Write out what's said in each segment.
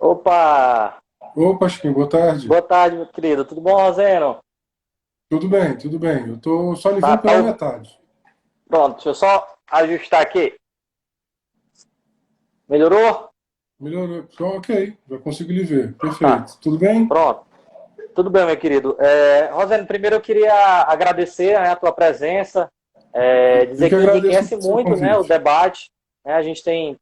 Opa! Opa, Chiquinho, boa tarde. Boa tarde, meu querido. Tudo bom, Roseno? Tudo bem, tudo bem. Eu tô só lhe Tá, vendo tá. pela metade. Pronto, deixa eu só ajustar aqui. Melhorou? Melhorou. Então, ok, já consigo lhe ver. Tá, Perfeito. Tudo bem? pronto. Tudo bem, meu querido. Roseno, primeiro eu queria agradecer, né, a tua presença, Eu dizer que que agradeço enriquece o seu muito, né, o convite. debate. Né, a gente tem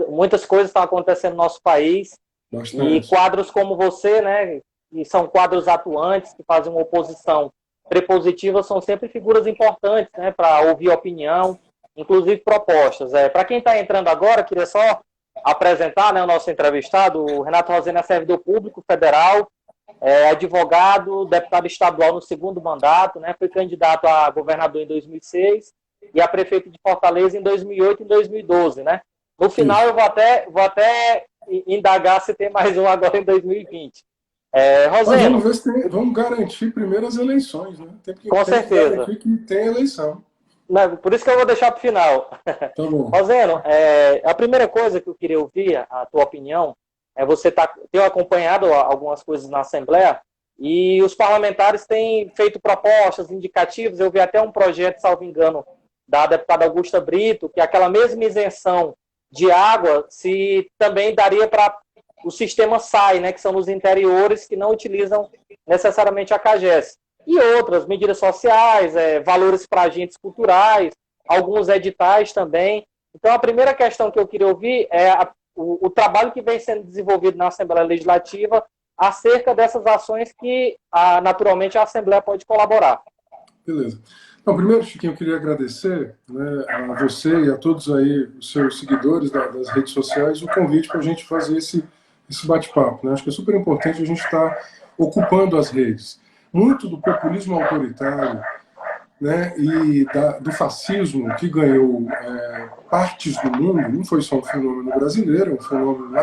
muitas coisas que estão acontecendo no nosso país e Bastante. quadros como você, né, que são quadros atuantes, que fazem uma oposição prepositiva, são sempre figuras importantes, né, para ouvir opinião, inclusive propostas. Para quem está entrando agora, queria só apresentar, né, o nosso entrevistado, o Renato Roseno é servidor público federal, advogado, deputado estadual no segundo mandato, né, foi candidato a governador em 2006 e a prefeito de Fortaleza em 2008 e em 2012, né? No final Isso. eu vou até indagar se tem mais um agora em 2020. Mas vamos Roseno, ver se tem, vamos garantir primeiro as eleições, né? com Temos que certeza. garantir que tem eleição. Não, por isso que eu vou deixar para o final. Tá bom. Roseno, a primeira coisa que eu queria ouvir, a tua opinião, você tem acompanhado algumas coisas na Assembleia e os parlamentares têm feito propostas indicativas. Eu vi até um projeto, salvo engano, da deputada Augusta Brito, que aquela mesma isenção de água se também daria para o sistema SAI, né, que são nos interiores que não utilizam necessariamente a CAGES. E outras medidas sociais, valores para agentes culturais, alguns editais também. Então, a primeira questão que eu queria ouvir é o trabalho que vem sendo desenvolvido na Assembleia Legislativa acerca dessas ações que, naturalmente, a Assembleia pode colaborar. Beleza. Então, primeiro, Chiquinho, eu queria agradecer, né, a você e a todos aí, os seus seguidores das redes sociais, o convite para a gente fazer esse bate-papo. Né? Acho que é super importante a gente estar ocupando as redes. Muito do populismo autoritário, né, e do fascismo que ganhou partes do mundo, não foi só um fenômeno brasileiro, é um fenômeno,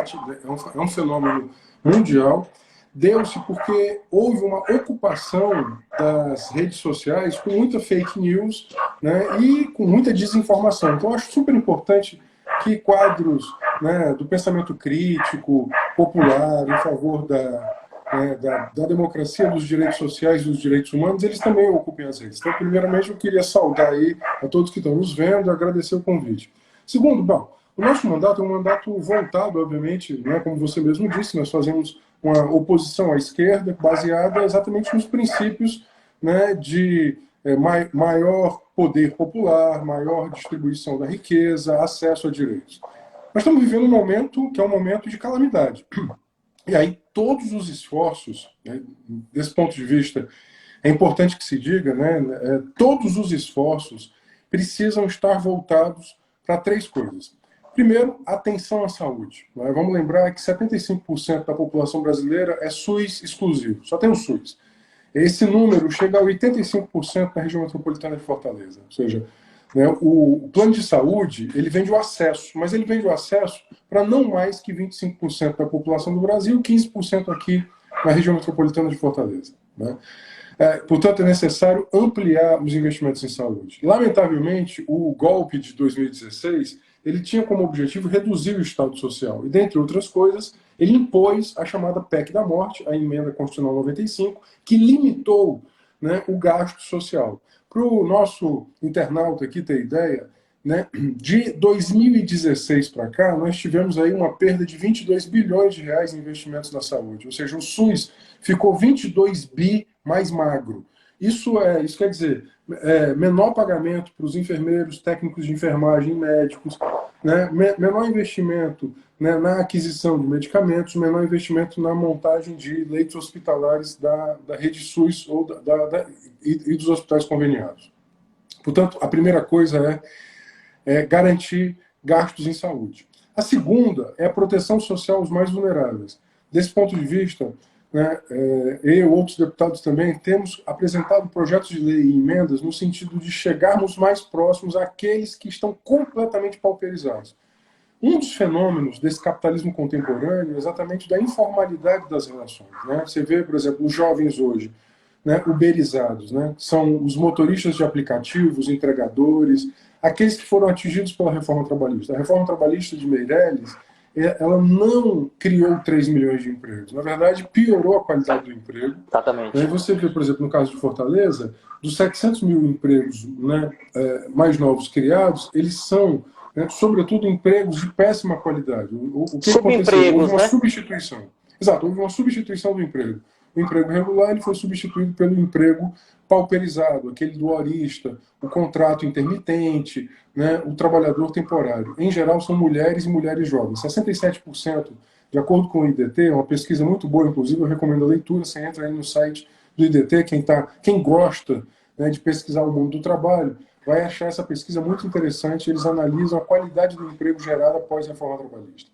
é um fenômeno mundial, deu-se porque houve uma ocupação das redes sociais com muita fake news, né, e com muita desinformação. Então, eu acho super importante que quadros, né, do pensamento crítico, popular, em favor da democracia, dos direitos sociais e dos direitos humanos, eles também ocupem as redes. Então, primeiramente, eu queria saudar aí a todos que estão nos vendo e agradecer o convite. Segundo, bom, o nosso mandato é um mandato voltado, obviamente, né, como você mesmo disse, nós fazemos uma oposição à esquerda baseada exatamente nos princípios, né, de maior poder popular, maior distribuição da riqueza, acesso a direitos. Nós estamos vivendo um momento que é um momento de calamidade. E aí todos os esforços, né, desse ponto de vista, é importante que se diga, né, todos os esforços precisam estar voltados para três coisas. Primeiro, atenção à saúde. Né? Vamos lembrar que 75% da população brasileira é SUS exclusivo, só tem o SUS. Esse número chega a 85% na região metropolitana de Fortaleza. Ou seja, né, o plano de saúde ele vende o acesso, mas ele vende o acesso para não mais que 25% da população do Brasil e 15% aqui na região metropolitana de Fortaleza. Né? Portanto, é necessário ampliar os investimentos em saúde. Lamentavelmente, o golpe de 2016 ele tinha como objetivo reduzir o Estado Social e, dentre outras coisas, ele impôs a chamada PEC da morte, a Emenda Constitucional 95, que limitou, né, o gasto social. Para o nosso internauta aqui ter ideia, né, de 2016 para cá, nós tivemos aí uma perda de 22 bilhões de reais em investimentos na saúde. Ou seja, o SUS ficou 22 bi mais magro. Isso quer dizer menor pagamento para os enfermeiros, técnicos de enfermagem, médicos, né, menor investimento, né, na aquisição de medicamentos, menor investimento na montagem de leitos hospitalares da rede SUS ou e dos hospitais conveniados. Portanto, a primeira coisa é garantir gastos em saúde. A segunda é a proteção social aos mais vulneráveis. Desse ponto de vista, né, eu e outros deputados também temos apresentado projetos de lei e emendas no sentido de chegarmos mais próximos àqueles que estão completamente pauperizados. Um dos fenômenos desse capitalismo contemporâneo é exatamente da informalidade das relações. Né? Você vê, por exemplo, os jovens hoje, né, uberizados, né? São os motoristas de aplicativos, entregadores, aqueles que foram atingidos pela reforma trabalhista. A reforma trabalhista de Meirelles, ela não criou 3 milhões de empregos. Na verdade, piorou a qualidade do emprego. Exatamente. Aí você vê, por exemplo, no caso de Fortaleza, dos 700 mil empregos, né, mais novos criados, eles são, né, sobretudo, empregos de péssima qualidade. O que aconteceu? Houve uma substituição. Exato, houve uma substituição do emprego. O emprego regular ele foi substituído pelo emprego pauperizado, aquele do horista, o contrato intermitente, né, o trabalhador temporário. Em geral, são mulheres e mulheres jovens. 67%, de acordo com o IDT, é uma pesquisa muito boa, inclusive, eu recomendo a leitura. Você entra aí no site do IDT, quem gosta, né, de pesquisar o mundo do trabalho, vai achar essa pesquisa muito interessante. Eles analisam a qualidade do emprego gerado após a reforma trabalhista.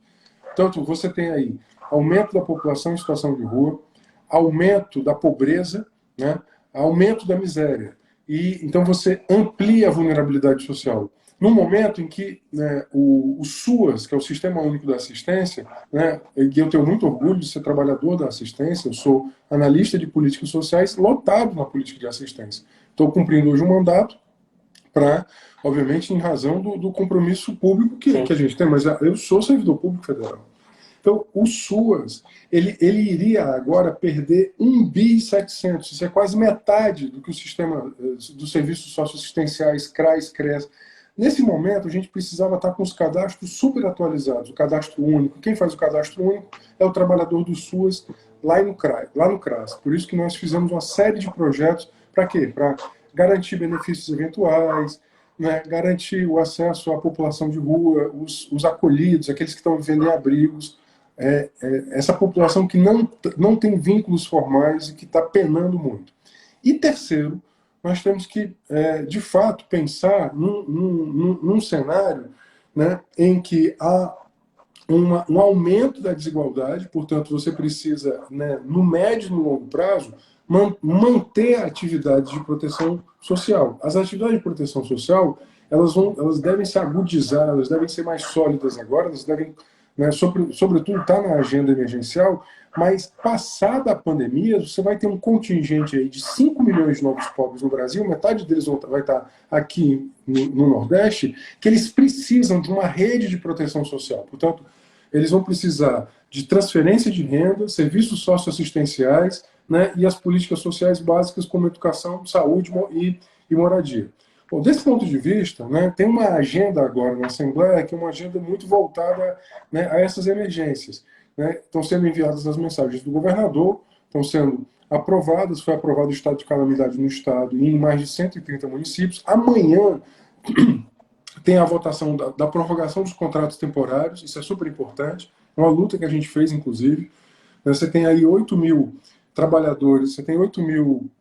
Tanto você tem aí aumento da população em situação de rua, aumento da pobreza, né, aumento da miséria. E então você amplia a vulnerabilidade social. No momento em que, né, o SUAS, que é o Sistema Único da Assistência, né, e eu tenho muito orgulho de ser trabalhador da assistência, eu sou analista de políticas sociais, lotado na política de assistência. Estou cumprindo hoje um mandato para, obviamente, em razão do compromisso público que a gente tem, mas eu sou servidor público federal. Então, o SUAS, ele iria agora perder 1,7 bi. Isso é quase metade do que o sistema dos serviços socioassistenciais, CRAS, CRES. Nesse momento, a gente precisava estar com os cadastros super atualizados, o cadastro único. Quem faz o cadastro único é o trabalhador do SUAS lá no CRAS. Por isso que nós fizemos uma série de projetos. Para quê? Para garantir benefícios eventuais, né, garantir o acesso à população de rua, os acolhidos, aqueles que estão vivendo em abrigos, essa população que não tem vínculos formais e que está penando muito. E terceiro, nós temos que, de fato, pensar num cenário, né, em que há um aumento da desigualdade, portanto, você precisa, né, no médio e no longo prazo, manter a atividade de proteção social. As atividades de proteção social, elas devem se agudizar, elas devem ser mais sólidas agora, elas devem, né, sobretudo, estar na agenda emergencial, mas passada a pandemia, você vai ter um contingente aí de 5 milhões de novos pobres no Brasil, metade deles vai estar aqui no Nordeste, que eles precisam de uma rede de proteção social. Portanto, eles vão precisar de transferência de renda, serviços socioassistenciais, né, e as políticas sociais básicas como educação, saúde e moradia. Bom, desse ponto de vista, né, tem uma agenda agora na Assembleia que é uma agenda muito voltada, né, a essas emergências. Né? Estão sendo enviadas as mensagens do governador, estão sendo aprovadas, foi aprovado o estado de calamidade no estado e em mais de 130 municípios. Amanhã tem a votação da prorrogação dos contratos temporários, isso é super importante, é uma luta que a gente fez, inclusive. Você tem aí 8 mil trabalhadores, você tem 8 mil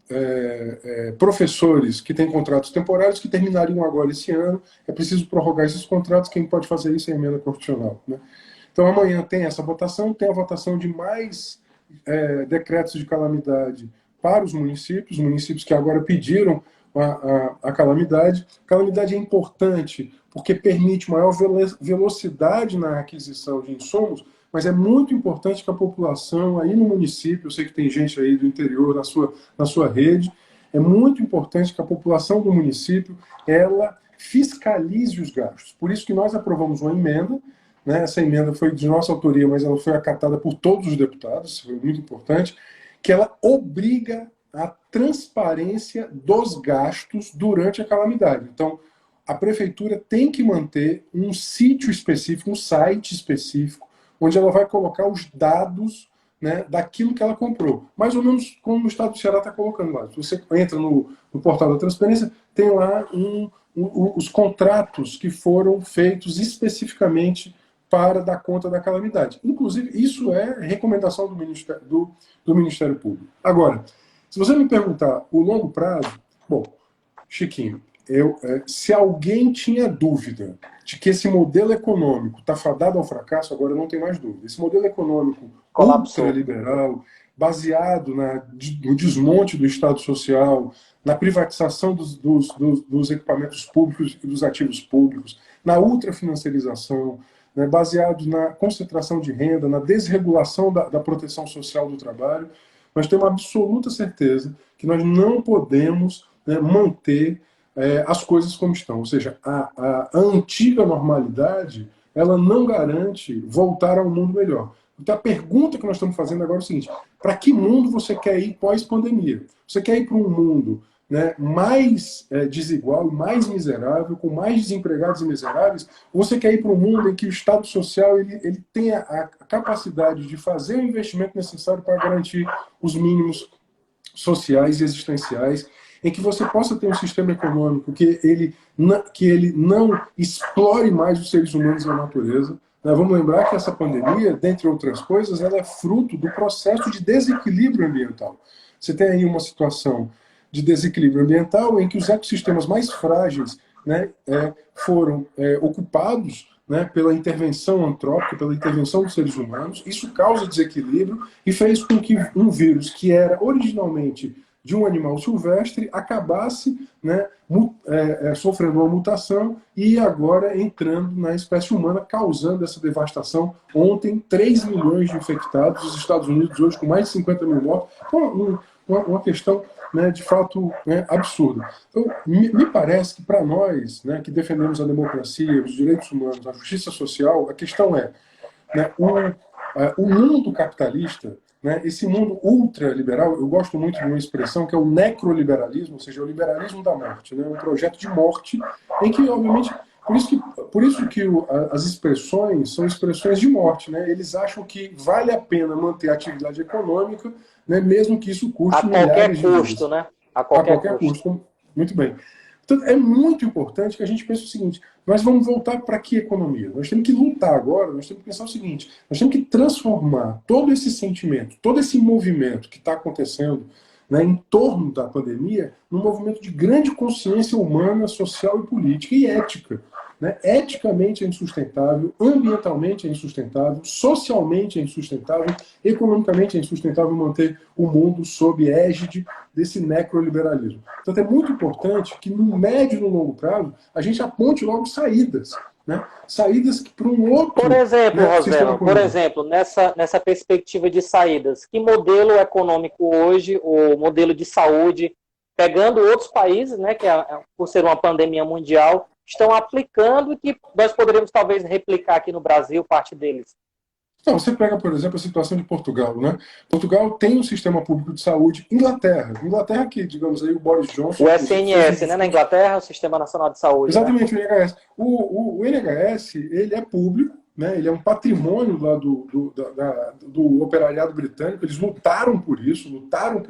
professores que têm contratos temporários que terminariam agora esse ano. É preciso prorrogar esses contratos, quem pode fazer isso é a emenda constitucional. Né? Então amanhã tem essa votação, tem a votação de mais decretos de calamidade para os municípios que agora pediram a calamidade. A calamidade é importante porque permite maior velocidade na aquisição de insumos, mas é muito importante que a população aí no município, eu sei que tem gente aí do interior na sua rede, é muito importante que a população do município ela fiscalize os gastos. Por isso que nós aprovamos uma emenda, né? Essa emenda foi de nossa autoria, mas ela foi acatada por todos os deputados, isso foi muito importante, que ela obriga a transparência dos gastos durante a calamidade. Então, a prefeitura tem que manter um sítio específico, um site específico, onde ela vai colocar os dados, né, daquilo que ela comprou. Mais ou menos como o Estado do Ceará está colocando lá. Se você entra no portal da transparência, tem lá os contratos que foram feitos especificamente para dar conta da calamidade. Inclusive, isso é recomendação do Ministério Público. Agora, se você me perguntar o longo prazo, bom, Chiquinho, se alguém tinha dúvida de que esse modelo econômico está fadado ao fracasso, agora não tem mais dúvida. Esse modelo econômico ultraliberal, baseado no desmonte do Estado Social, na privatização dos equipamentos públicos e dos ativos públicos, na ultrafinanciarização, né, baseado na concentração de renda, na desregulação da proteção social do trabalho, nós temos absoluta certeza que nós não podemos, né, manter as coisas como estão. Ou seja, a antiga normalidade ela não garante voltar a um mundo melhor. Então a pergunta que nós estamos fazendo agora é o seguinte: para que mundo você quer ir pós-pandemia? Você quer ir para um mundo, né, mais desigual, mais miserável, com mais desempregados e miseráveis? Ou você quer ir para um mundo em que o Estado Social ele tenha a capacidade de fazer o investimento necessário para garantir os mínimos sociais e existenciais, em que você possa ter um sistema econômico que ele não explore mais os seres humanos e a natureza? Vamos lembrar que essa pandemia, dentre outras coisas, ela é fruto do processo de desequilíbrio ambiental. Você tem aí uma situação de desequilíbrio ambiental em que os ecossistemas mais frágeis, né, foram ocupados, né, pela intervenção antrópica, pela intervenção dos seres humanos. Isso causa desequilíbrio e fez com que um vírus que era originalmente de um animal silvestre acabasse, né, sofrendo uma mutação e agora entrando na espécie humana, causando essa devastação. Ontem, 3 milhões de infectados, os Estados Unidos hoje com mais de 50 mil mortos. Então, uma questão, né, de fato, né, absurda. Então, me parece que para nós, né, que defendemos a democracia, os direitos humanos, a justiça social, a questão é, né, o mundo capitalista, né, esse mundo ultraliberal, eu gosto muito de uma expressão que é o necroliberalismo, ou seja, o liberalismo da morte, né, um projeto de morte em que, obviamente, por isso que as expressões são expressões de morte, né? Eles acham que vale a pena manter a atividade econômica, né, mesmo que isso custe milhares de vidas. A qualquer custo, né? A qualquer custo. Muito bem. Então, é muito importante que a gente pense o seguinte: nós vamos voltar para que economia? Nós temos que lutar agora, nós temos que pensar o seguinte: nós temos que transformar todo esse sentimento, todo esse movimento que está acontecendo, né, em torno da pandemia, num movimento de grande consciência humana, social e política e ética. Né? Eticamente é insustentável, ambientalmente é insustentável, socialmente é insustentável, economicamente é insustentável manter o mundo sob égide desse necroliberalismo. Então é muito importante que no médio e no longo prazo a gente aponte logo saídas. Né? Saídas para um outro... Por exemplo, né, Roseno, por exemplo, nessa perspectiva de saídas, que modelo econômico hoje, o modelo de saúde, pegando outros países, né, que por ser uma pandemia mundial, estão aplicando e que nós poderíamos talvez replicar aqui no Brasil, parte deles? Não, você pega, por exemplo, a situação de Portugal, né? Portugal tem um sistema público de saúde. Inglaterra que, digamos aí, o Boris Johnson... O SNS, né, na Inglaterra, o Sistema Nacional de Saúde. Exatamente, né? O NHS. O NHS, ele é público, né? Ele é um patrimônio lá do operariado britânico. Eles lutaram por isso, lutaram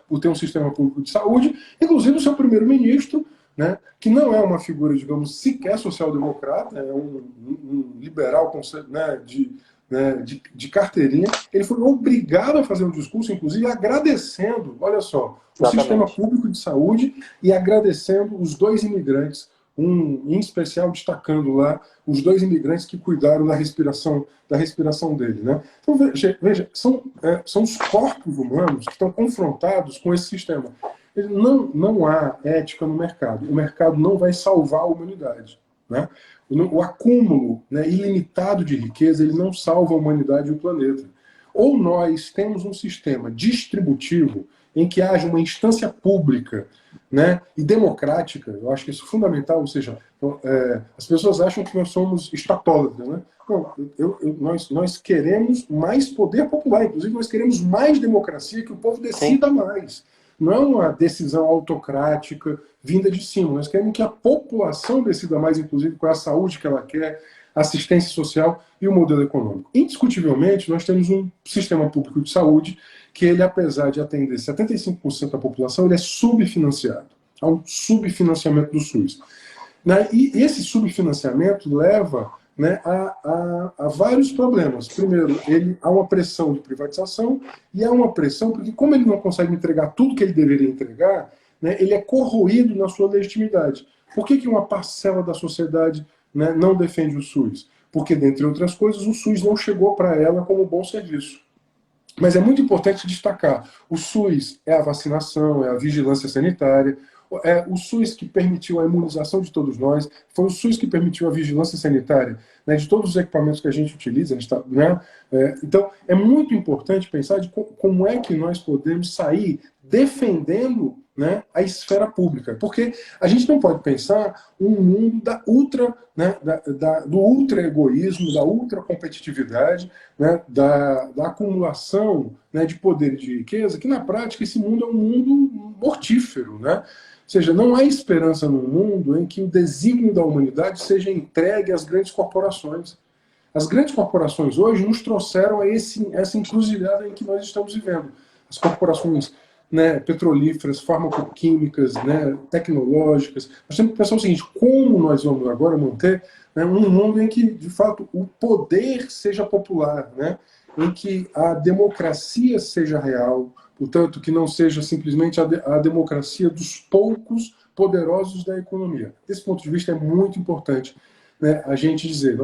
por ter um sistema público de saúde. Inclusive o seu primeiro-ministro, né, que não é uma figura, digamos, sequer social-democrata, é um liberal, né, de carteirinha. Ele foi obrigado a fazer um discurso, inclusive agradecendo, olha só, o sistema público de saúde e agradecendo os 2 imigrantes, em especial destacando lá os 2 imigrantes que cuidaram da respiração dele. Né? Então, veja são os corpos humanos que estão confrontados com esse sistema. Não há ética no mercado. O mercado não vai salvar a humanidade. Né? O acúmulo, né, ilimitado de riqueza, ele não salva a humanidade e o planeta. Ou nós temos um sistema distributivo em que haja uma instância pública, né, e democrática. Eu acho que isso é fundamental. Ou seja, as pessoas acham que nós somos estatólatras. Né? Não, nós queremos mais poder popular. Inclusive, nós queremos mais democracia, que o povo decida mais. Não é uma decisão autocrática vinda de cima. Nós queremos que a população decida mais, inclusive, qual é a saúde que ela quer, assistência social e o modelo econômico. Indiscutivelmente, nós temos um sistema público de saúde que ele, apesar de atender 75% da população, ele é subfinanciado. Há um subfinanciamento do SUS. Né? E esse subfinanciamento leva, né, a vários problemas. Primeiro, há uma pressão de privatização e há uma pressão porque, como ele não consegue entregar tudo que ele deveria entregar, né, ele é corroído na sua legitimidade. Por que uma parcela da sociedade, né, não defende o SUS? Porque, dentre outras coisas, o SUS não chegou para ela como um bom serviço. Mas é muito importante destacar, o SUS é a vacinação, é a vigilância sanitária, é o SUS que permitiu a imunização de todos nós, foi o SUS que permitiu a vigilância sanitária, né, de todos os equipamentos que a gente utiliza. Né? Então, é muito importante pensar de como é que nós podemos sair defendendo, né, a esfera pública. Porque a gente não pode pensar um mundo do ultra-egoísmo, da ultra-competitividade, né, da acumulação, né, de poder e de riqueza, que na prática esse mundo é um mundo mortífero. Né? Ou seja, não há esperança no mundo em que o desígnio da humanidade seja entregue às grandes corporações. As grandes corporações hoje nos trouxeram a essa encruzilhada em que nós estamos vivendo. As corporações, né, petrolíferas, farmacoquímicas, né, tecnológicas. Nós temos que pensar o seguinte: como nós vamos agora manter, né, um mundo em que, de fato, o poder seja popular, né, em que a democracia seja real, portanto, que não seja simplesmente a democracia dos poucos poderosos da economia. Desse ponto de vista, é muito importante, né, a gente dizer,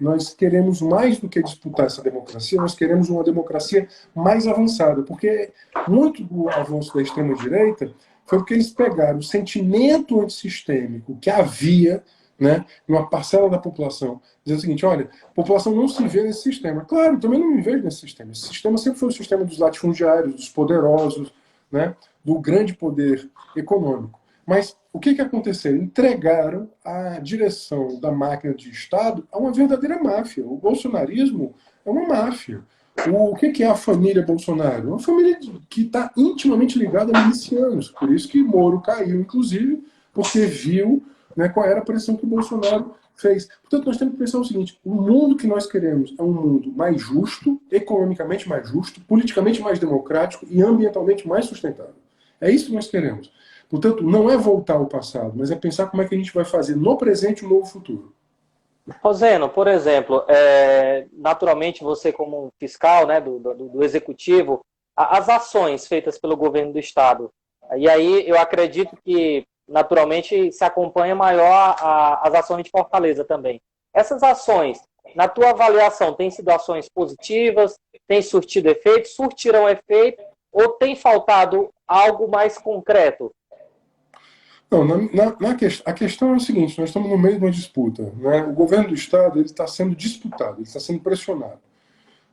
nós queremos mais do que disputar essa democracia, nós queremos uma democracia mais avançada, porque muito do avanço da extrema-direita foi porque eles pegaram o sentimento antissistêmico que havia, né, numa parcela da população, dizendo o seguinte: olha, a população não se vê nesse sistema. Claro, eu também não me vejo nesse sistema. Esse sistema sempre foi o sistema dos latifundiários, dos poderosos, né, do grande poder econômico. Mas o que aconteceu? Entregaram a direção da máquina de Estado a uma verdadeira máfia. O bolsonarismo é uma máfia. O que é a família Bolsonaro? Uma família que está intimamente ligada a milicianos. Por isso que Moro caiu, inclusive, porque viu, né, qual era a pressão que o Bolsonaro fez. Portanto, nós temos que pensar o seguinte: o mundo que nós queremos é um mundo mais justo, economicamente mais justo, politicamente mais democrático e ambientalmente mais sustentável. É isso que nós queremos. Portanto, não é voltar ao passado, mas é pensar como é que a gente vai fazer no presente um novo futuro. Roseno, por exemplo, naturalmente você como um fiscal, né, do executivo, as ações feitas pelo governo do estado, e aí eu acredito que naturalmente se acompanha maior as ações de Fortaleza também. Essas ações, na tua avaliação, têm sido ações positivas, têm surtido efeito, surtirão efeito, ou tem faltado algo mais concreto? Não, a questão é o seguinte: nós estamos no meio de uma disputa. Né? O governo do Estado está sendo disputado, ele está sendo pressionado.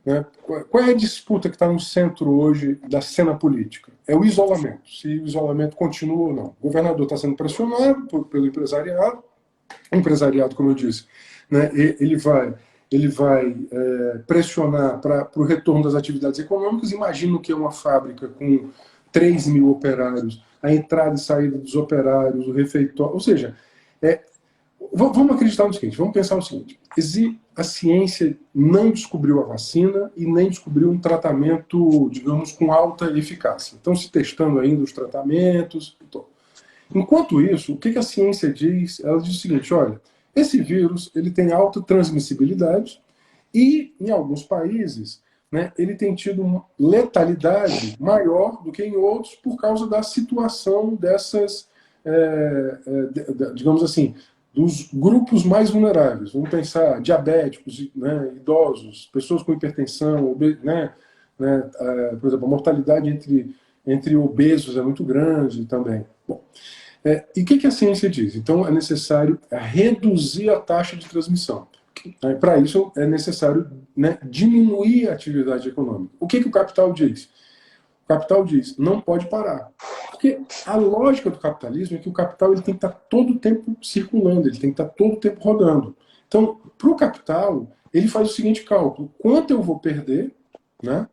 Né? Qual é a disputa que está no centro hoje da cena política? É o isolamento, se o isolamento continua ou não. O governador está sendo pressionado pelo empresariado, como eu disse, né? Ele vai pressionar para o retorno das atividades econômicas. Imagino que é uma fábrica com 3 mil operários, a entrada e saída dos operários, o refeitório, ou seja, vamos acreditar no seguinte, vamos pensar no seguinte: a ciência não descobriu a vacina e nem descobriu um tratamento, digamos, com alta eficácia. Estão se testando ainda os tratamentos. Então, enquanto isso, o que a ciência diz? Ela diz o seguinte: olha, esse vírus ele tem alta transmissibilidade e, em alguns países, né, ele tem tido letalidade maior do que em outros por causa da situação dessas, digamos assim, dos grupos mais vulneráveis. Vamos pensar diabéticos, né, idosos, pessoas com hipertensão, né, por exemplo, a mortalidade entre obesos é muito grande também. Bom, e o que a ciência diz? Então é necessário reduzir a taxa de transmissão. Para isso é necessário, né, diminuir a atividade econômica. O que o capital diz? O capital diz: não pode parar. Porque a lógica do capitalismo é que o capital ele tem que estar todo o tempo circulando, ele tem que estar todo o tempo rodando. Então, para o capital, ele faz o seguinte cálculo: quanto eu vou perder, né,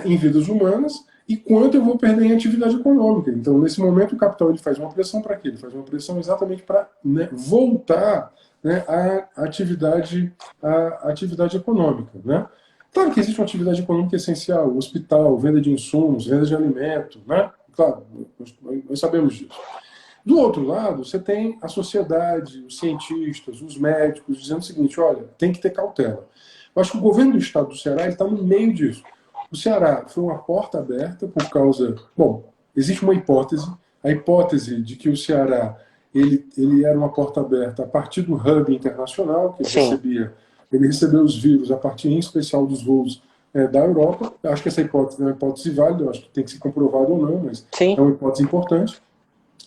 em vidas humanas e quanto eu vou perder em atividade econômica. Então, nesse momento, o capital ele faz uma pressão para quê? Ele faz uma pressão exatamente para, né, voltar, né, à atividade econômica. Né? Claro que existe uma atividade econômica essencial: hospital, venda de insumos, venda de alimento. Né? Claro, nós sabemos disso. Do outro lado, você tem a sociedade, os cientistas, os médicos, dizendo o seguinte: olha, tem que ter cautela. Eu acho que o governo do estado do Ceará está no meio disso. O Ceará foi uma porta aberta por causa... Bom, existe uma hipótese, a hipótese de que o Ceará ele era uma porta aberta a partir do hub internacional, que ele recebeu os vírus a partir, em especial, dos voos da Europa. Eu acho que essa hipótese é uma hipótese válida, eu acho que tem que ser comprovado ou não, mas é uma hipótese importante.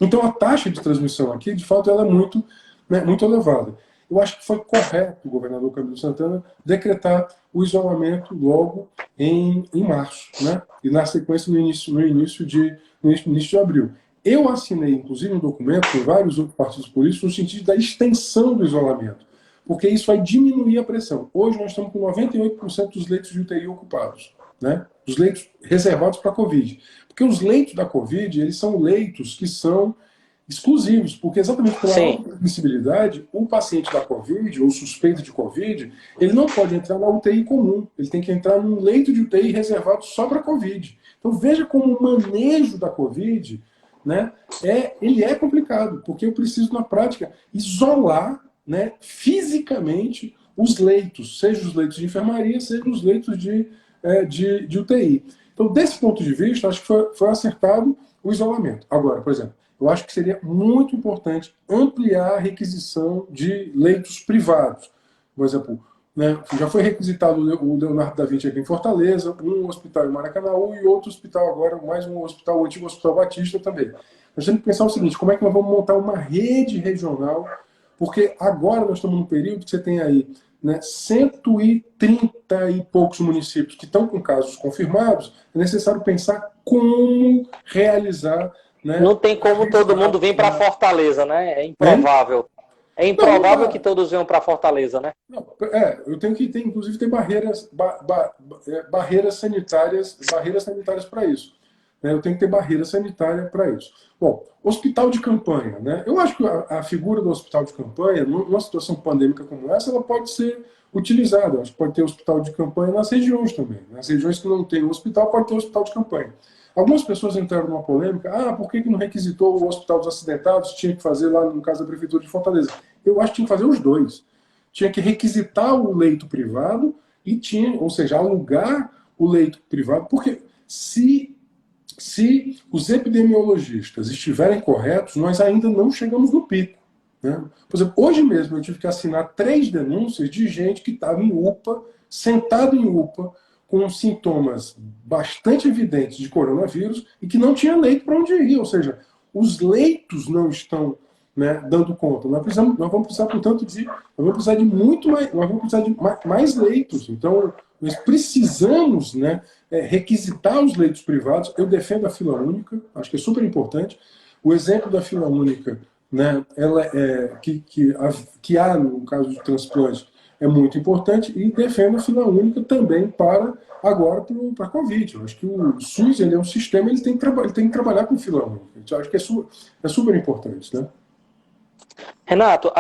Então, a taxa de transmissão aqui, de fato, ela é muito, né, muito elevada. Eu acho que foi correto o governador Camilo Santana decretar o isolamento logo em março, né? E na sequência no início no início de abril. Eu assinei, inclusive, um documento com vários outros partidos políticos no sentido da extensão do isolamento, porque isso vai diminuir a pressão. Hoje nós estamos com 98% dos leitos de UTI ocupados, né? Os leitos reservados para a Covid. Porque os leitos da Covid, eles são leitos que são exclusivos, porque exatamente pela alta transmissibilidade, o paciente da Covid, ou suspeito de Covid, ele não pode entrar na UTI comum, ele tem que entrar num leito de UTI reservado só para Covid. Então veja como o manejo da Covid, né, ele é complicado, porque eu preciso, na prática, isolar, né, fisicamente os leitos, seja os leitos de enfermaria, seja os leitos de UTI. Então, desse ponto de vista, acho que foi acertado o isolamento. Agora, por exemplo, eu acho que seria muito importante ampliar a requisição de leitos privados. Por exemplo, né, já foi requisitado o Leonardo da Vinci aqui em Fortaleza, um hospital em Maracanaú e outro hospital agora, mais um hospital, o antigo Hospital Batista também. Nós temos que pensar o seguinte, como é que nós vamos montar uma rede regional, porque agora nós estamos num período que você tem aí, né, 130 e poucos municípios que estão com casos confirmados, é necessário pensar como realizar... Né? Não tem como todo mundo vir para Fortaleza, né? É improvável. É improvável que todos venham para Fortaleza, né? Não, eu tenho que ter, inclusive, ter barreiras sanitárias para isso. Né? Eu tenho que ter barreira sanitária para isso. Bom, hospital de campanha, né? Eu acho que a figura do hospital de campanha, numa situação pandêmica como essa, ela pode ser utilizada. Eu acho que pode ter hospital de campanha nas regiões também. Nas regiões que não tem hospital, pode ter hospital de campanha. Algumas pessoas entraram numa polêmica, por que não requisitou o Hospital dos Acidentados, tinha que fazer lá no caso da Prefeitura de Fortaleza. Eu acho que tinha que fazer os dois. Tinha que requisitar o leito privado ou seja, alugar o leito privado, porque se os epidemiologistas estiverem corretos, nós ainda não chegamos no pico. Né? Por exemplo, hoje mesmo eu tive que assinar 3 denúncias de gente que estava em UPA, sentado em UPA, com sintomas bastante evidentes de coronavírus e que não tinha leito para onde ir. Ou seja, os leitos não estão, né, dando conta. Nós vamos precisar, portanto, nós vamos precisar de mais leitos. Então, nós precisamos, né, requisitar os leitos privados. Eu defendo a fila única, acho que é super importante. O exemplo da fila única, né, que há no caso de transplante, é muito importante, e defendo a fila única também para a Covid. Eu acho que o SUS, ele é um sistema, ele tem que trabalhar com fila única. Eu acho que é super importante, né? Renato,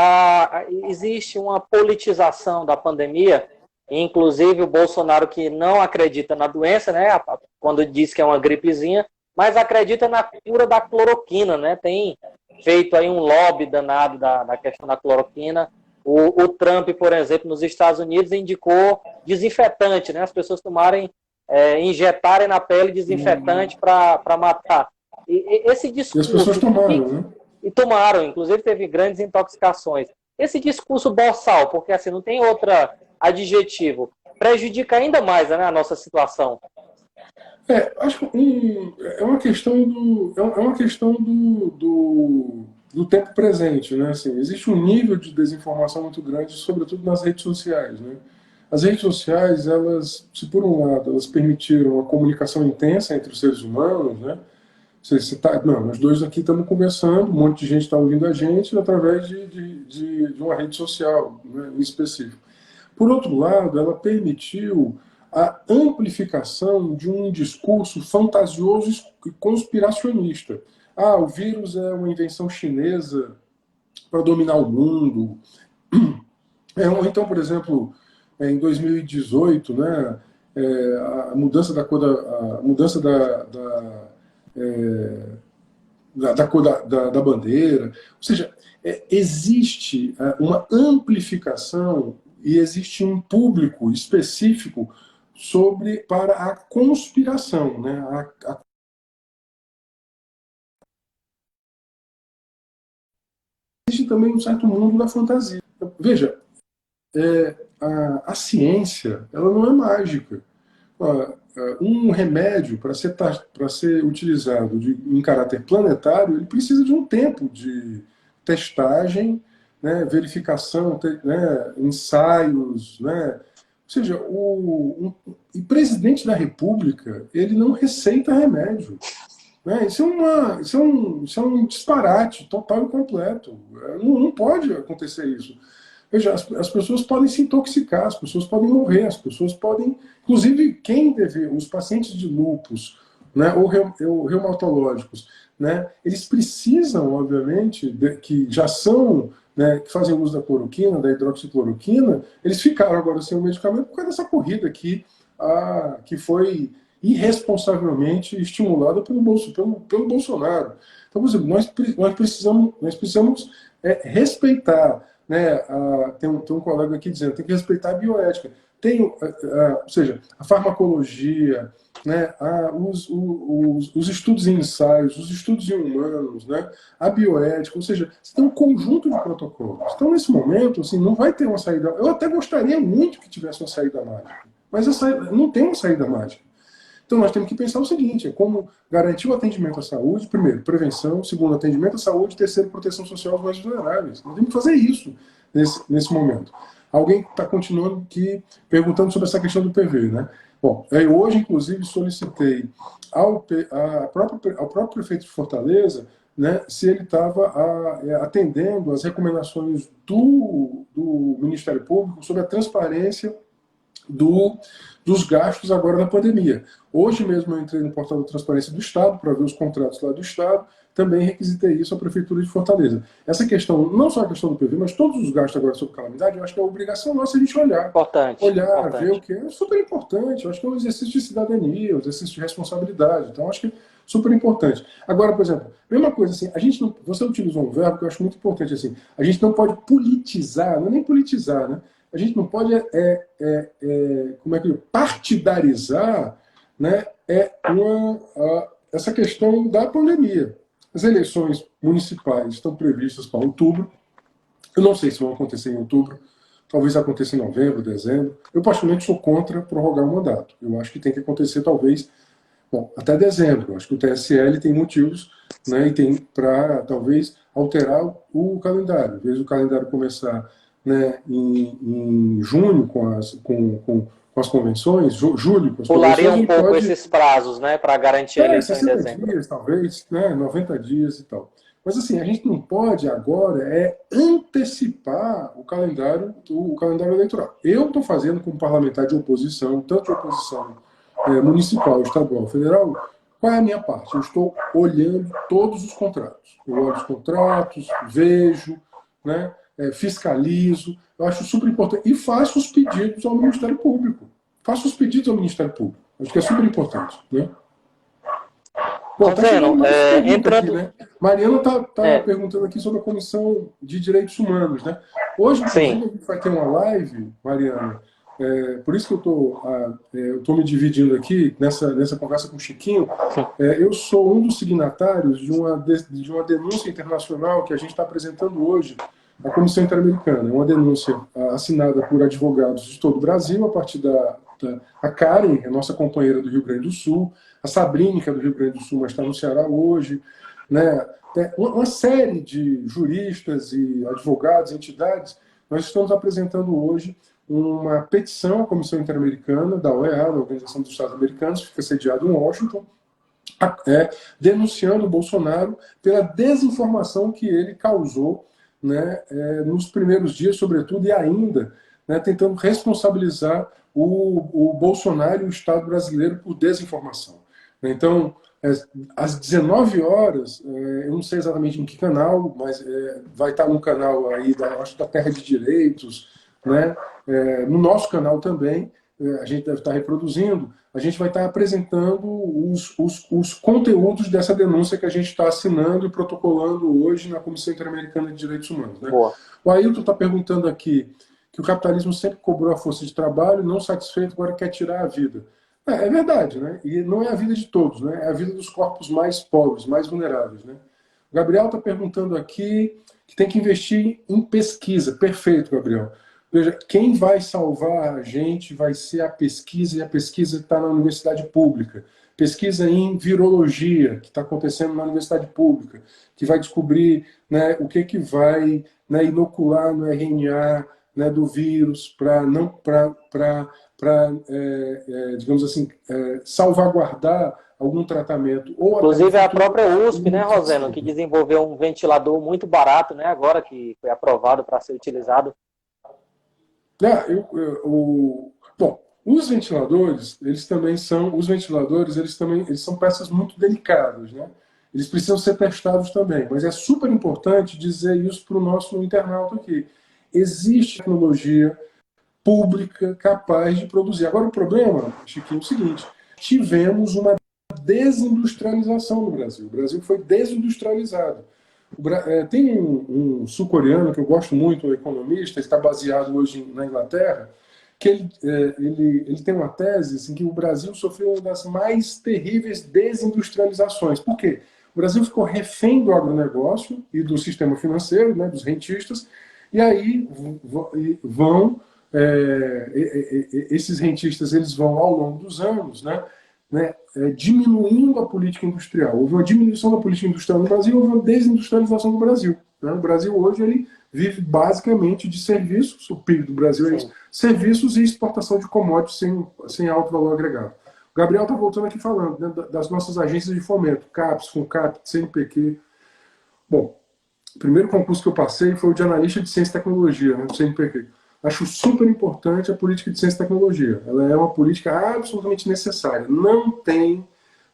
existe uma politização da pandemia, inclusive o Bolsonaro, que não acredita na doença, né, quando diz que é uma gripezinha, mas acredita na cura da cloroquina, né? Tem feito aí um lobby danado da questão da cloroquina. O Trump, por exemplo, nos Estados Unidos, indicou desinfetante, né? As pessoas injetarem na pele desinfetante para matar. Esse discurso... E as pessoas tomaram, né? E tomaram, inclusive teve grandes intoxicações. Esse discurso boçal, porque assim não tem outro adjetivo, prejudica ainda mais, né, a nossa situação. Acho que é uma questão do tempo presente, né? Assim, existe um nível de desinformação muito grande, sobretudo nas redes sociais, né? As redes sociais, elas, se por um lado, elas permitiram a comunicação intensa entre os seres humanos, né? Nós dois aqui estamos conversando, um monte de gente está ouvindo a gente através de uma rede social, né, em específico. Por outro lado, ela permitiu a amplificação de um discurso fantasioso e conspiracionista. O vírus é uma invenção chinesa para dominar o mundo. Então, por exemplo, em 2018, né, a mudança da cor da cor da bandeira. Ou seja, existe uma amplificação e existe um público específico para a conspiração, né? Existe também um certo mundo da fantasia. Veja, a ciência, ela não é mágica. Um remédio, para ser utilizado em caráter planetário, ele precisa de um tempo de testagem, né, verificação, né, ensaios, né? Ou seja, o presidente da República, ele não receita remédio. Né? Isso é um disparate total e completo. Não pode acontecer isso. Veja, as pessoas podem se intoxicar, as pessoas podem morrer, as pessoas podem... Inclusive, os pacientes de lúpus, né, ou reumatológicos, né, eles precisam, obviamente, que já são, né, que fazem uso da cloroquina, da hidroxicloroquina, eles ficaram agora sem o medicamento por causa dessa corrida aqui, que foi irresponsavelmente estimulada pelo Bolsonaro. Então, por exemplo, nós precisamos respeitar, né, tem um colega aqui dizendo, tem que respeitar a bioética. Ou seja, a farmacologia, né, os estudos em ensaios, os estudos em humanos, né, a bioética, ou seja, você tem um conjunto de protocolos. Então, nesse momento, assim, não vai ter uma saída. Eu até gostaria muito que tivesse uma saída mágica, mas não tem uma saída mágica. Então, nós temos que pensar o seguinte: é como garantir o atendimento à saúde, primeiro, prevenção, segundo, atendimento à saúde, terceiro, proteção social aos mais vulneráveis. Nós temos que fazer isso nesse momento. Alguém está continuando aqui perguntando sobre essa questão do PV, né? Bom, eu hoje, inclusive, solicitei ao próprio prefeito de Fortaleza, né, se ele estava atendendo às recomendações do Ministério Público sobre a transparência dos gastos agora da pandemia. Hoje mesmo eu entrei no portal da Transparência do Estado para ver os contratos lá do Estado, também requisitei isso à Prefeitura de Fortaleza. Essa questão, não só a questão do PV, mas todos os gastos agora sobre calamidade, eu acho que é obrigação nossa a gente olhar. Importante. Ver o que é super importante. Eu acho que é um exercício de cidadania, um exercício de responsabilidade. Então, eu acho que é super importante. Agora, por exemplo, mesma coisa assim, a gente não, você utilizou um verbo que eu acho muito importante, assim, a gente não pode politizar, não é nem politizar, né? A gente não pode partidarizar, né, essa questão da pandemia. As eleições municipais estão previstas para outubro. Eu não sei se vão acontecer em outubro. Talvez aconteça em novembro, dezembro. Eu, particularmente, sou contra prorrogar o mandato. Eu acho que tem que acontecer, talvez, até dezembro. Eu acho que o TSL tem motivos, né, e tem para, talvez, alterar o calendário. Em vez do calendário começar, né, em junho com as convenções, julho com as Pularia convenções, um pouco esses prazos, né, para garantir a eleição em 60 dezembro. dias, talvez, né, 90 dias e tal. Mas assim, a gente não pode agora antecipar o calendário eleitoral. Eu estou fazendo como parlamentar de oposição, tanto de oposição municipal, estadual, federal. Qual é a minha parte? Eu estou olhando todos os contratos. Eu olho os contratos, vejo, né, fiscalizo. Eu acho super importante. E faço os pedidos ao Ministério Público. Acho que é super importante, né? Bom, tá chegando mais pergunta aqui, né? Mariana está perguntando aqui sobre a Comissão de Direitos Humanos, né? Hoje, inclusive, a gente vai ter uma live, Mariana, por isso que eu estou me dividindo aqui nessa conversa com o Chiquinho. Eu sou um dos signatários de uma denúncia internacional que a gente está apresentando hoje à Comissão Interamericana. É uma denúncia assinada por advogados de todo o Brasil, a partir a Karen, a nossa companheira do Rio Grande do Sul, a Sabrine, que é do Rio Grande do Sul, mas está no Ceará hoje, né? Uma série de juristas e advogados, entidades. Nós estamos apresentando hoje uma petição à Comissão Interamericana, da OEA, da Organização dos Estados Americanos, que fica sediada em Washington, denunciando o Bolsonaro pela desinformação que ele causou, né, nos primeiros dias, sobretudo, e ainda, né, tentando responsabilizar o Bolsonaro e o Estado brasileiro por desinformação. Então, às 19 horas, eu não sei exatamente em que canal, mas vai estar no canal aí, acho da Terra de Direitos, né? No nosso canal também, a gente deve estar reproduzindo, a gente vai estar apresentando os conteúdos dessa denúncia que a gente está assinando e protocolando hoje na Comissão Interamericana de Direitos Humanos. Né? O Ailton está perguntando aqui que o capitalismo sempre cobrou a força de trabalho, não satisfeito, agora quer tirar a vida. É verdade, né? E não é a vida de todos, né? É a vida dos corpos mais pobres, mais vulneráveis, né? O Gabriel está perguntando aqui que tem que investir em pesquisa. Perfeito, Gabriel. Veja, quem vai salvar a gente vai ser a pesquisa, e a pesquisa está na universidade pública. Pesquisa em virologia, que está acontecendo na universidade pública, que vai descobrir, né, o que vai, né, inocular no RNA, né, do vírus, para digamos assim, salvaguardar algum tratamento. Ou até no Inclusive a futuro, própria USP, né, não Roseno, que precisa. desenvolveu um ventilador muito barato, né, agora que foi aprovado para ser utilizado. Bom, os ventiladores, eles são peças muito delicadas, né? Eles precisam ser testados também, mas é super importante dizer isso para o nosso internauta aqui. Existe tecnologia pública capaz de produzir. Agora, o problema, Chiquinho, é o seguinte: tivemos uma desindustrialização no Brasil. O Brasil foi desindustrializado. Tem um sul-coreano que eu gosto muito, um economista, está baseado hoje na Inglaterra, que ele tem uma tese assim, que o Brasil sofreu uma das mais terríveis desindustrializações. Por quê? O Brasil ficou refém do agronegócio e do sistema financeiro, né, dos rentistas, e aí esses rentistas eles vão, ao longo dos anos, diminuindo a política industrial. Houve uma diminuição da política industrial no Brasil, houve uma desindustrialização do Brasil. Né? O Brasil hoje ele vive basicamente de serviços, o PIB do Brasil é isso, serviços e exportação de commodities sem alto valor agregado. O Gabriel está voltando aqui falando, né, das nossas agências de fomento, CAPES, FUNCAP, CNPq. Bom, o primeiro concurso que eu passei foi o de analista de ciência e tecnologia, né, do CNPq. Acho super importante a política de ciência e tecnologia. Ela é uma política absolutamente necessária. Não tem,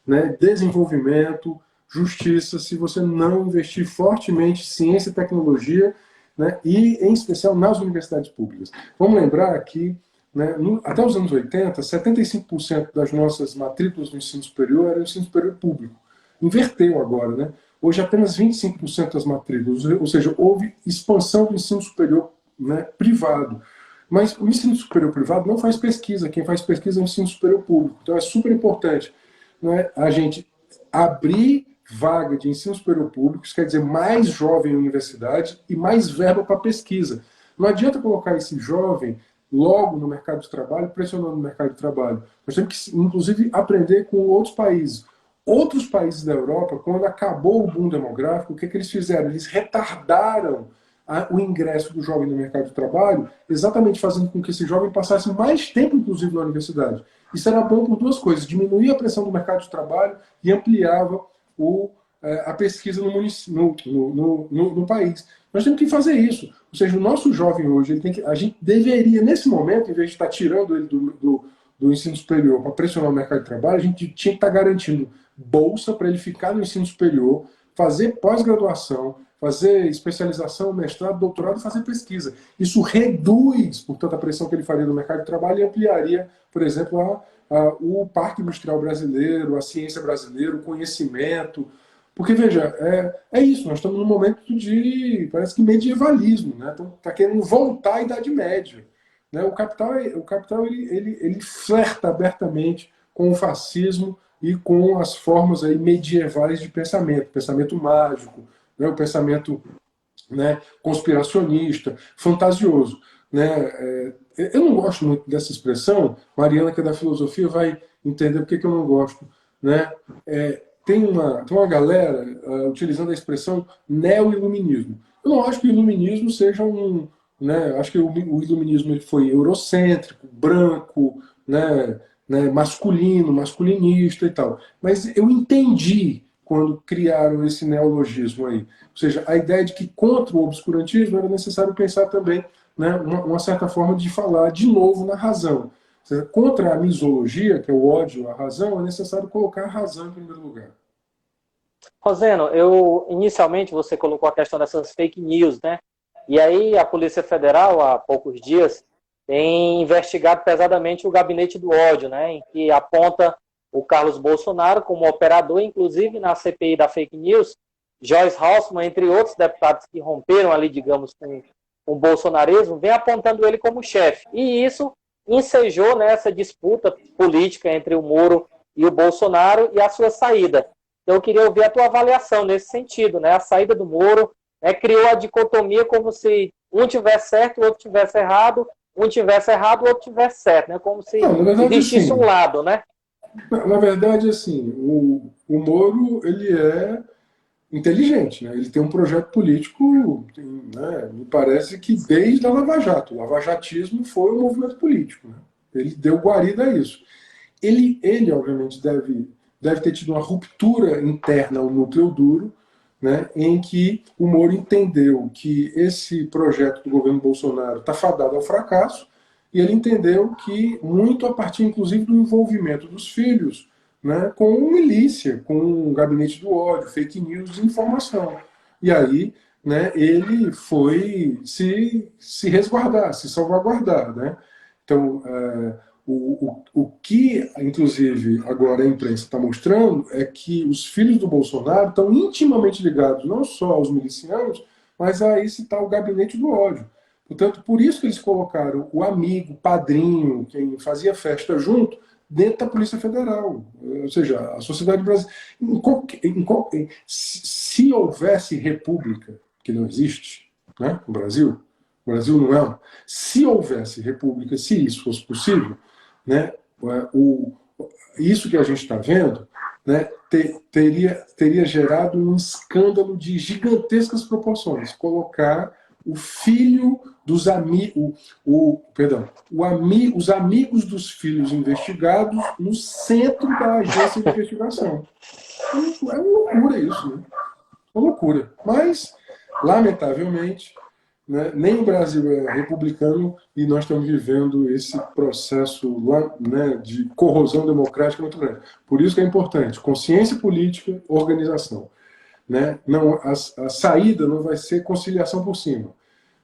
né, desenvolvimento, justiça, se você não investir fortemente em ciência e tecnologia, né, e, em especial, nas universidades públicas. Vamos lembrar que, né, até os anos 80, 75% das nossas matrículas no ensino superior era o ensino superior público. Inverteu agora, né? Hoje, apenas 25% das matrículas, ou seja, houve expansão do ensino superior, né, privado. Mas o ensino superior privado não faz pesquisa, quem faz pesquisa é o ensino superior público. Então é super importante, né, a gente abrir vaga de ensino superior público, isso quer dizer mais jovem em universidade e mais verba para pesquisa. Não adianta colocar esse jovem logo no mercado de trabalho, pressionando o mercado de trabalho. Nós temos que, inclusive, aprender com outros países. Outros países da Europa, quando acabou o boom demográfico, o que eles fizeram? Eles retardaram o ingresso do jovem no mercado de trabalho, exatamente fazendo com que esse jovem passasse mais tempo, inclusive, na universidade. Isso era bom por duas coisas: diminuía a pressão do mercado de trabalho e ampliava a pesquisa no país. Nós temos que fazer isso. Ou seja, o nosso jovem hoje, a gente deveria, nesse momento, em vez de estar tirando ele do ensino superior para pressionar o mercado de trabalho, a gente tinha que estar garantindo bolsa para ele ficar no ensino superior, fazer pós-graduação, fazer especialização, mestrado, doutorado e fazer pesquisa. Isso reduz, portanto, a pressão que ele faria no mercado de trabalho e ampliaria, por exemplo, o parque industrial brasileiro, a ciência brasileira, o conhecimento. Porque, veja, é isso, nós estamos num momento de, parece que, medievalismo, né? Então, está querendo voltar à Idade Média. Né? O capital ele flerta abertamente com o fascismo e com as formas aí medievais de pensamento mágico, né? O pensamento, né, conspiracionista, fantasioso. Né? Eu não gosto muito dessa expressão, Mariana, que é da filosofia, vai entender por que eu não gosto. Né? Tem uma galera utilizando a expressão neo-iluminismo. Eu não acho que o iluminismo seja né, acho que o iluminismo ele foi eurocêntrico, branco, né, masculino, masculinista e tal. Mas eu entendi quando criaram esse neologismo aí. Ou seja, a ideia de que contra o obscurantismo era necessário pensar também, né, uma certa forma de falar de novo na razão. Ou seja, contra a misologia, que é o ódio à razão, é necessário colocar a razão em primeiro lugar. Roseno, inicialmente você colocou a questão dessas fake news, né? E aí a Polícia Federal, há poucos dias, tem investigado pesadamente o gabinete do ódio, né? Em que aponta o Carlos Bolsonaro como operador, inclusive na CPI da fake news, Joyce Haussmann, entre outros deputados que romperam ali, digamos, com o bolsonarismo, vem apontando ele como chefe. E isso ensejou, né, essa disputa política entre o Moro e o Bolsonaro e a sua saída. Então eu queria ouvir a tua avaliação nesse sentido, né? A saída do Moro criou a dicotomia como se um tivesse certo, o outro tivesse errado, um tivesse errado, o outro tivesse certo, né? Como se Não, na verdade, existisse assim, um lado, né? na verdade, assim, o Moro, ele é inteligente, né? Ele tem um projeto político, né? Me parece que desde a Lava Jato. O lavajatismo foi um movimento político, né? Ele deu guarida a isso. Ele obviamente, deve ter tido uma ruptura interna ao núcleo duro, né, em que o Moro entendeu que esse projeto do governo Bolsonaro está fadado ao fracasso, e ele entendeu que, muito a partir, inclusive, do envolvimento dos filhos, né, com milícia, com um gabinete do ódio, fake news, desinformação. E aí, né, ele foi se resguardar, se salvaguardar. Né? Então, o que, inclusive, agora a imprensa está mostrando é que os filhos do Bolsonaro estão intimamente ligados não só aos milicianos, mas a esse tal gabinete do ódio. Portanto, por isso que eles colocaram o amigo, padrinho, quem fazia festa junto, dentro da Polícia Federal. Ou seja, a sociedade brasileira. Se houvesse república, que não existe, né, no Brasil, o Brasil não é. Se houvesse república, se isso fosse possível, né, isso que a gente está vendo, né, teria gerado um escândalo de gigantescas proporções. Colocar o filho dos amigos, os amigos dos filhos investigados no centro da agência de investigação. É uma loucura isso, né? Uma loucura. Mas, lamentavelmente, né, nem o Brasil é republicano e nós estamos vivendo esse processo lá, né, de corrosão democrática muito grande. Por isso que é importante consciência política, organização. Né? Não, a saída não vai ser conciliação por cima.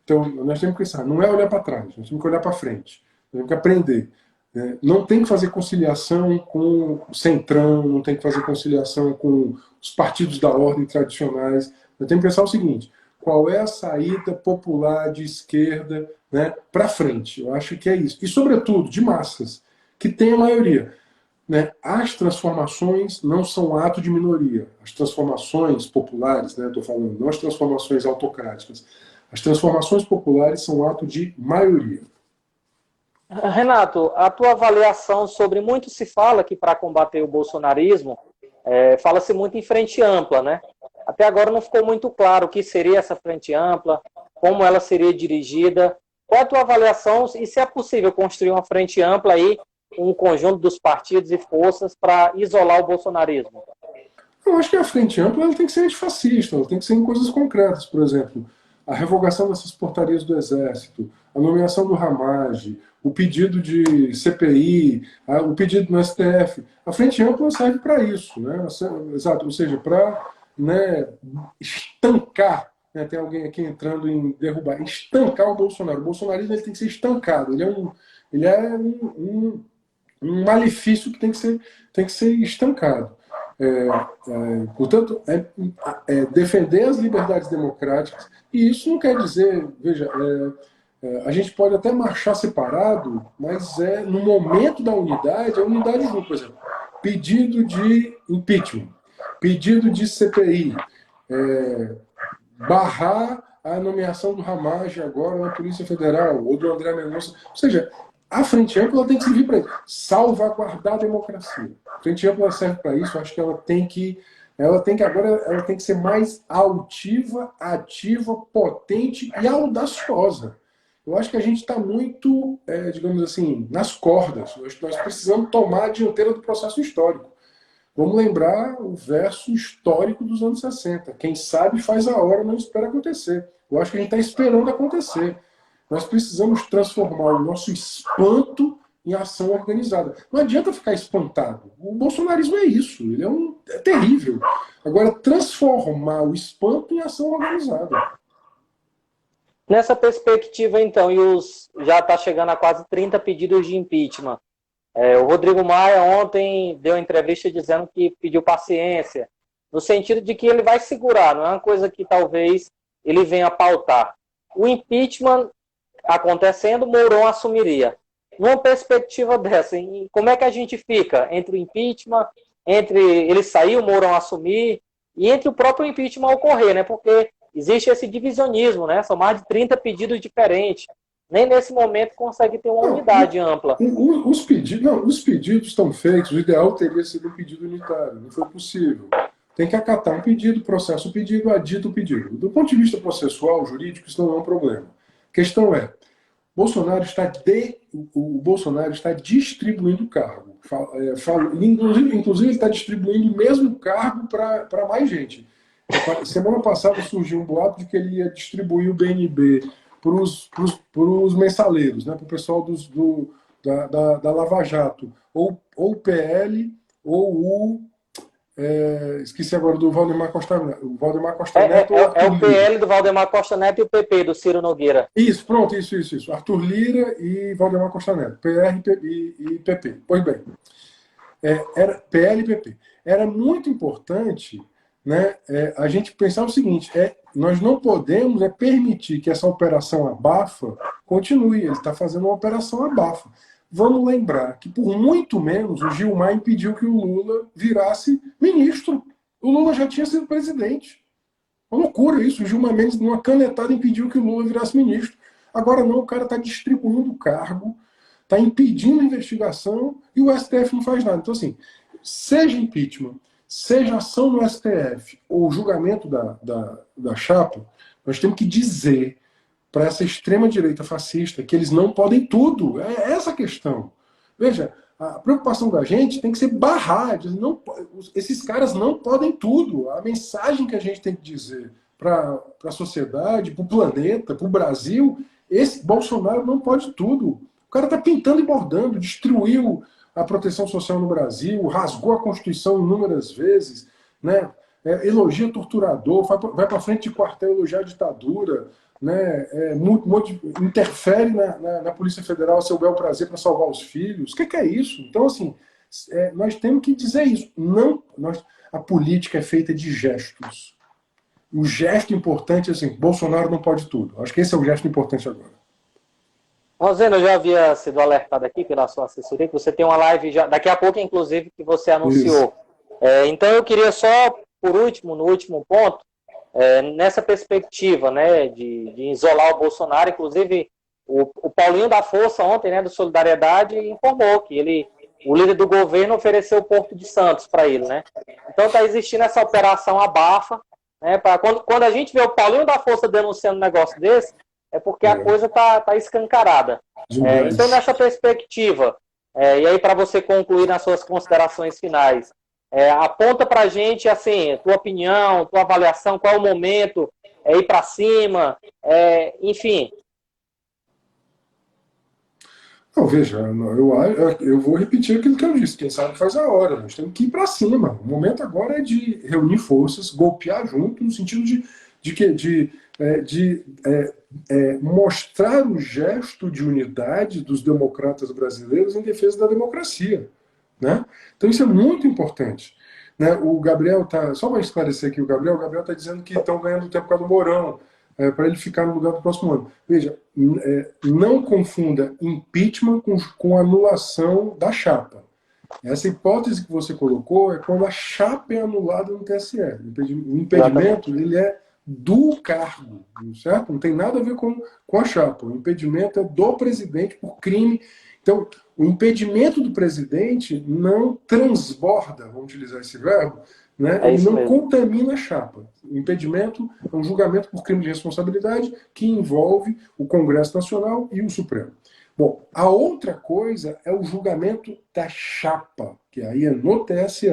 Então, nós temos que pensar, não é olhar para trás, nós temos que olhar para frente, nós temos que aprender. Né? Não tem que fazer conciliação com o Centrão, não tem que fazer conciliação com os partidos da ordem tradicionais. Nós temos que pensar o seguinte, qual é a saída popular de esquerda, né, para frente? Eu acho que é isso. E, sobretudo, de massas, que tem a maioria. Né? As transformações não são ato de minoria. As transformações populares, né, estou falando, não as transformações autocráticas. As transformações populares são ato de maioria. Renato, a tua avaliação sobre, muito se fala que para combater o bolsonarismo, fala-se muito em frente ampla, né? Até agora não ficou muito claro o que seria essa frente ampla, como ela seria dirigida. Qual é a tua avaliação e se é possível construir uma frente ampla aí, um conjunto dos partidos e forças para isolar o bolsonarismo? Eu acho que a frente ampla ela tem que ser antifascista, ela tem que ser em coisas concretas, por exemplo, a revogação dessas portarias do Exército, a nomeação do Ramage, o pedido de CPI, o pedido no STF. A frente ampla serve para isso, né? Exato, ou seja, para, né, estancar, né, tem alguém aqui entrando em derrubar, estancar o Bolsonaro. O bolsonarismo ele tem que ser estancado, ele é um malefício que tem que ser estancado. Portanto, defender as liberdades democráticas, e isso não quer dizer, veja, a gente pode até marchar separado, mas no momento da unidade, a unidade junto, por exemplo, pedido de impeachment, pedido de CPI, barrar a nomeação do Ramage agora na Polícia Federal, ou do André Mendonça, ou seja, a Frente Ampla tem que servir para isso, salvaguardar a democracia. A Frente Ampla serve para isso, acho que ela tem que ser mais altiva, ativa, potente e audaciosa. Eu acho que a gente está muito, digamos assim, nas cordas. Eu acho que nós precisamos tomar a dianteira do processo histórico. Vamos lembrar o verso histórico dos anos 60. Quem sabe faz a hora, não espera acontecer. Eu acho que a gente está esperando acontecer. Nós precisamos transformar o nosso espanto em ação organizada. Não adianta ficar espantado. O bolsonarismo é isso, ele é terrível. Agora, transformar o espanto em ação organizada. Nessa perspectiva, então, já está chegando a quase 30 pedidos de impeachment. O Rodrigo Maia ontem deu entrevista dizendo que pediu paciência, no sentido de que ele vai segurar, não é uma coisa que talvez ele venha pautar. O impeachment acontecendo, Mourão assumiria. Numa perspectiva dessa, como é que a gente fica entre o impeachment, entre ele sair, o Mourão assumir, e entre o próprio impeachment ocorrer, né? Porque existe esse divisionismo, né? São mais de 30 pedidos diferentes. Nem nesse momento consegue ter uma unidade ampla. Os pedidos estão feitos, o ideal teria sido um pedido unitário, não foi possível. tem que acatar um pedido, processa o pedido, adita o pedido. Do ponto de vista processual, jurídico, isso não é um problema. A questão é, o Bolsonaro está distribuindo cargo. Inclusive, ele está distribuindo o mesmo cargo para mais gente. Semana passada surgiu um boato de que ele ia distribuir o BNB para os mensaleiros, né, para o pessoal da Lava Jato, ou o PL, ou esqueci agora do Valdemar Costa Neto. O Valdemar Costa Neto é o PL do Valdemar Costa Neto e o PP do Ciro Nogueira. Isso, pronto, isso. Arthur Lira e Valdemar Costa Neto. PR e PP. Pois bem. Era PL e PP. Era muito importante, né, a gente pensar o seguinte, nós não podemos permitir que essa operação abafa continue. Ele está fazendo uma operação abafa. Vamos lembrar que, por muito menos, o Gilmar impediu que o Lula virasse ministro. O Lula já tinha sido presidente. Uma loucura isso. O Gilmar Mendes, numa canetada, impediu que o Lula virasse ministro. Agora não, o cara está distribuindo o cargo, está impedindo a investigação e o STF não faz nada. Então, assim, seja impeachment, seja ação no STF ou julgamento da chapa, nós temos que dizer para essa extrema-direita fascista que eles não podem tudo. É essa a questão. Veja, a preocupação da gente tem que ser barrar. Esses caras não podem tudo. A mensagem que a gente tem que dizer para a sociedade, para o planeta, para o Brasil, esse Bolsonaro não pode tudo. O cara está pintando e bordando, destruiu a proteção social no Brasil, rasgou a Constituição inúmeras vezes, né? Elogia torturador, vai para frente de quartel elogiar a ditadura, né, interfere na Polícia Federal a seu bel prazer para salvar os filhos. O que é isso? Então, assim, nós temos que dizer isso. A política é feita de gestos. O gesto importante é assim, Bolsonaro não pode tudo. Acho que esse é o gesto importante agora. Rosena, eu já havia sido alertado aqui pela sua assessoria que você tem uma live já, daqui a pouco, inclusive, que você anunciou. Então, eu queria só, por último, no último ponto, nessa perspectiva, né, de isolar o Bolsonaro, inclusive o Paulinho da Força ontem, né, do Solidariedade, informou que o líder do governo ofereceu o Porto de Santos para ele, né? Então está existindo essa operação abafa, né? Quando a gente vê o Paulinho da Força denunciando um negócio desse, é porque a coisa tá escancarada. Então nessa perspectiva, e aí para você concluir nas suas considerações finais, aponta para a gente, assim, tua opinião, tua avaliação, qual é o momento, ir para cima, enfim. Não, veja, eu vou repetir aquilo que eu disse, quem sabe faz a hora, nós temos que ir para cima. O momento agora é de reunir forças, golpear junto, no sentido de mostrar o gesto de unidade dos democratas brasileiros em defesa da democracia. Né? Então isso é muito importante. Né? O Gabriel só para esclarecer aqui, o Gabriel está dizendo que estão ganhando tempo por causa do Mourão, para ele ficar no lugar do próximo ano. Veja, não confunda impeachment com anulação da chapa. Essa hipótese que você colocou é quando a chapa é anulada no TSE. O impedimento ele é do cargo, certo? Não tem nada a ver com a chapa. O impedimento é do presidente por crime. Então, o impedimento do presidente não transborda, vamos utilizar esse verbo, né? Ele não contamina a chapa. O impedimento é um julgamento por crime de responsabilidade que envolve o Congresso Nacional e o Supremo. Bom, a outra coisa é o julgamento da chapa, que aí é no TSE.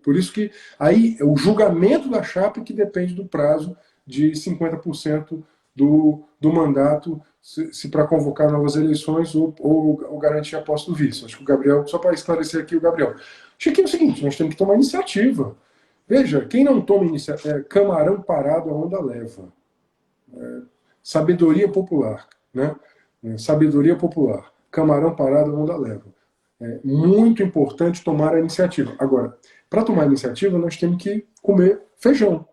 Por isso que aí é o julgamento da chapa que depende do prazo de 50% do mandato, se para convocar novas eleições ou garantir a posse do vice. Acho que o Gabriel, só para esclarecer aqui o Gabriel. Acho que é o seguinte, nós temos que tomar iniciativa. Veja, quem não toma iniciativa, camarão parado a onda leva. Sabedoria popular, né? Sabedoria popular. Camarão parado a onda leva. É muito importante tomar a iniciativa. Agora, para tomar a iniciativa, nós temos que comer feijão.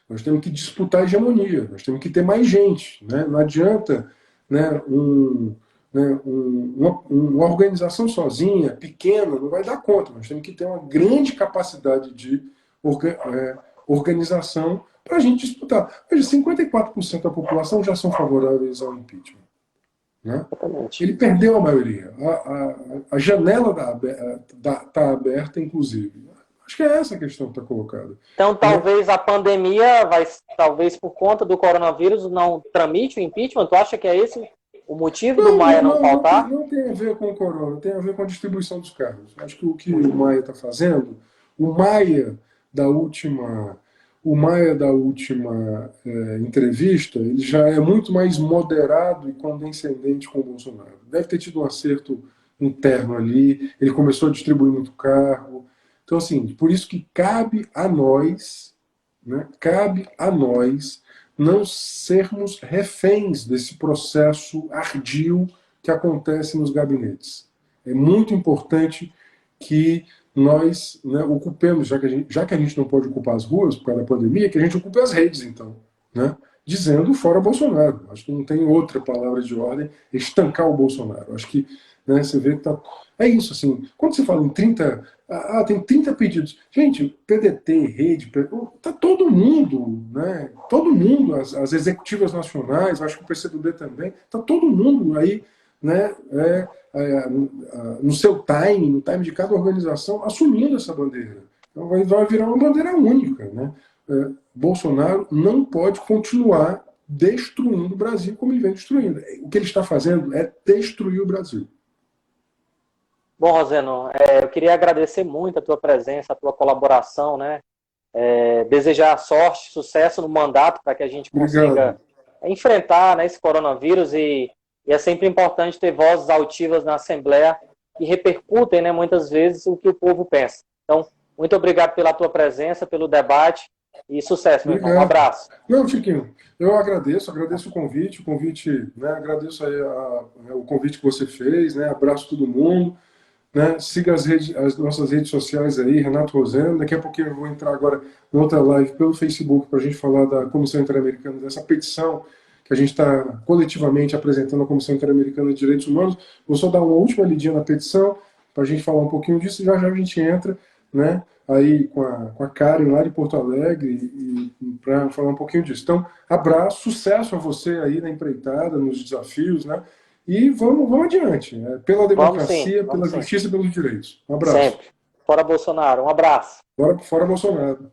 Nós temos que disputar a hegemonia, nós temos que ter mais gente. Né? Não adianta, né, uma organização sozinha, pequena, não vai dar conta. Nós temos que ter uma grande capacidade de organização para a gente disputar. Veja, 54% da população já são favoráveis ao impeachment. Né? Ele perdeu a maioria. A janela está aberta, inclusive. Acho que é essa a questão que está colocada. Então, talvez a pandemia, talvez por conta do coronavírus, não tramite o impeachment? Tu acha que é esse o motivo do Maia não pautar? Não tem a ver com o corona, tem a ver com a distribuição dos cargos. Acho que o que o Maia está fazendo, o Maia da última, o Maia da última entrevista, ele já é muito mais moderado e condescendente com o Bolsonaro. Deve ter tido um acerto interno ali, ele começou a distribuir muito cargo. Então, assim, por isso que cabe a nós, né, cabe a nós não sermos reféns desse processo ardio que acontece nos gabinetes. É muito importante que nós, né, ocupemos, já que a gente não pode ocupar as ruas por causa da pandemia, que a gente ocupe as redes, então, né, dizendo fora Bolsonaro. Acho que não tem outra palavra de ordem, estancar o Bolsonaro. Acho que, né, você vê que tá... É isso, assim, quando você fala em 30... tem 30 pedidos. Gente, PDT, rede, tá todo mundo, né? Todo mundo, as executivas nacionais, acho que o PCdoB também, tá todo mundo aí, né? No seu time, no time de cada organização, assumindo essa bandeira. Então vai virar uma bandeira única, né? Bolsonaro não pode continuar destruindo o Brasil como ele vem destruindo. O que ele está fazendo é destruir o Brasil. Bom, Roseno, eu queria agradecer muito a tua presença, a tua colaboração, né? Desejar sorte, sucesso no mandato para que a gente consiga enfrentar, né, esse coronavírus e é sempre importante ter vozes altivas na Assembleia que repercutem, né, muitas vezes o que o povo pensa. Então, muito obrigado pela tua presença, pelo debate e sucesso, meu irmão. Um abraço. Não, Chiquinho, eu agradeço o convite, né, agradeço aí o convite que você fez, né, abraço todo mundo. Né? Siga as nossas redes sociais aí, Renato Roseno. Daqui a pouquinho eu vou entrar agora em outra live pelo Facebook para a gente falar da Comissão Interamericana, dessa petição que a gente está coletivamente apresentando à Comissão Interamericana de Direitos Humanos. Vou só dar uma última lidinha na petição para a gente falar um pouquinho disso e já a gente entra, né, aí com a Karen lá de Porto Alegre e para falar um pouquinho disso. Então, abraço, sucesso a você aí na empreitada, nos desafios, né? E vamos adiante, né? Pela democracia, pela justiça e pelos direitos. Um abraço. Sempre. Fora Bolsonaro. Um abraço. Fora Bolsonaro.